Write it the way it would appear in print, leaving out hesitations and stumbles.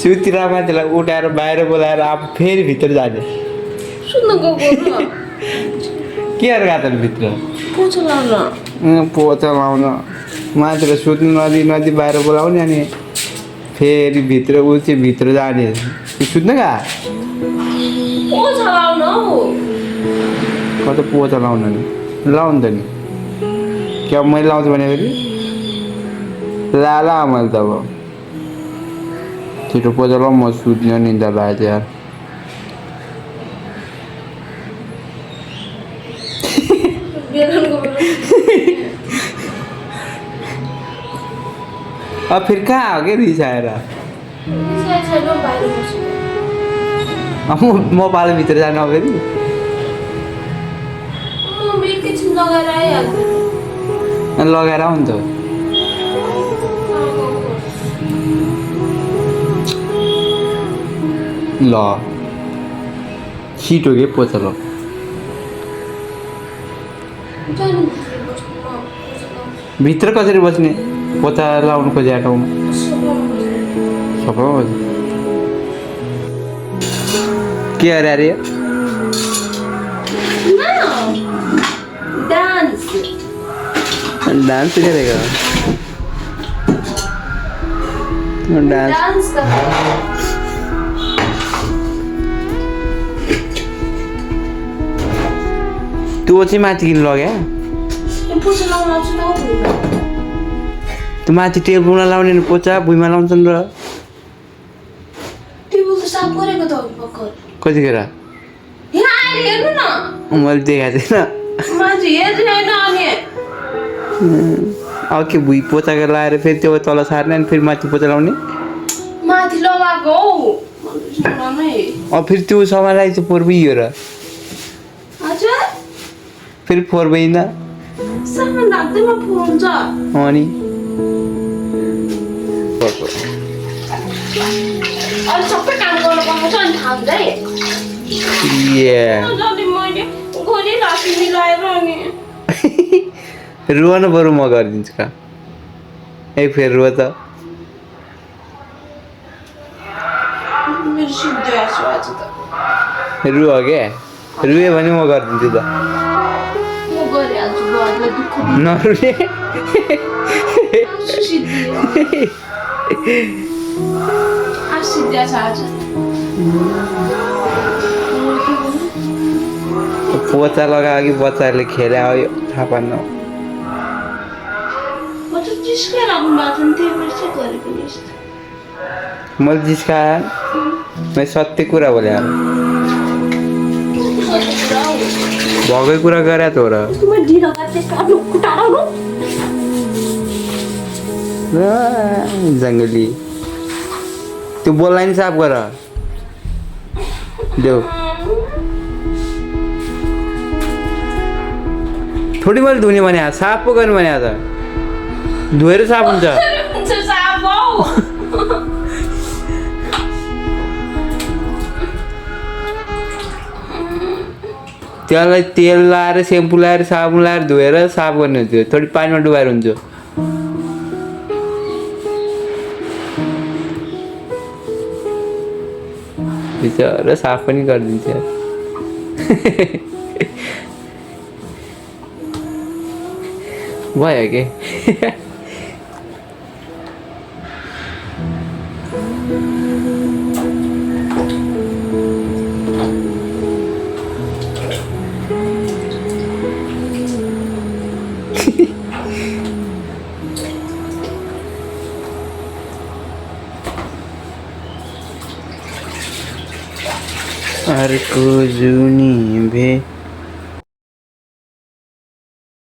सुतिरहेको मान्छेलाई उठाएर बाहिर बोलाएर अब फेरि भित्र जाने सुत्नु गएको के गरेर गएको त भित्र पोछा लाउन पोचा लाउन मान्छेलाई सुत्नु नदी बाहिर बोलाउने अनि फेरि भित्र ऊ चाहिँ भित्र जाने सुत्नु कहाँ पोछा लाउन हौ कता पोचा लाउनु नि लाउनु त नि क्या मैले लाउँछु भने फेरि ला मैले त अब छिटो पोचा लाउँ म सुत्ने निन्दा लाग्यो यार अब फेरि कहाँ हो क्या रिसाएर अब म पालोभित्र जानु अब फेरि लगाएर आउनु त ल छिटो के पोचा ल भित्र कसरी बस्ने पोचा लाउनु खोजेको ठाउँमा सबैमा बस्ने के अरे अरे डान्स गरेको डान्स त्यो चाहिँ माथि किन लग्यो त्यो माथि टेबलमा लाउने पोचा भुइँमा लाउँछन् र कतिखेर मैले देखाएको थिएन अब के भुइँ पोचाको लगाएर फेरि त्यो तल सार्ने अनि फेरि माथि पोचा लाउने अब फेरि त्यो सामान आइन्छ फोहोर भइयो र फेरि फोहोर भइँदैन अनि सबै काम गर्नु पाउँछ अनि थाम्दै रुवा न बरु म गरिदिन्छु का एक फेरि रुवा त रुवा क्या रुए भने म गरिदिन्छु त नरुने पोचा लगायो कि बच्चाहरूले खेल्या हो थाहा पार्न मैले जिस्काएँ मैले सत्य कुरा बोले भएकै कुरा गरे त हो र जङ्गली त्यो बोललाई नि साफ गर देऊ थोडी मैले धुने भने साफ पो गर्नु भने त धोएर साफ हुन्छ त्यसलाई तेल लाएर सेम्पू लाएर साबुन लाएर धोएर साफ गर्ने हुन्छ थोडी पानीमा डुबाएर हुन्छ बिचरा साफ पनि गरिदिन्छ भयो के अर्को जुनी भे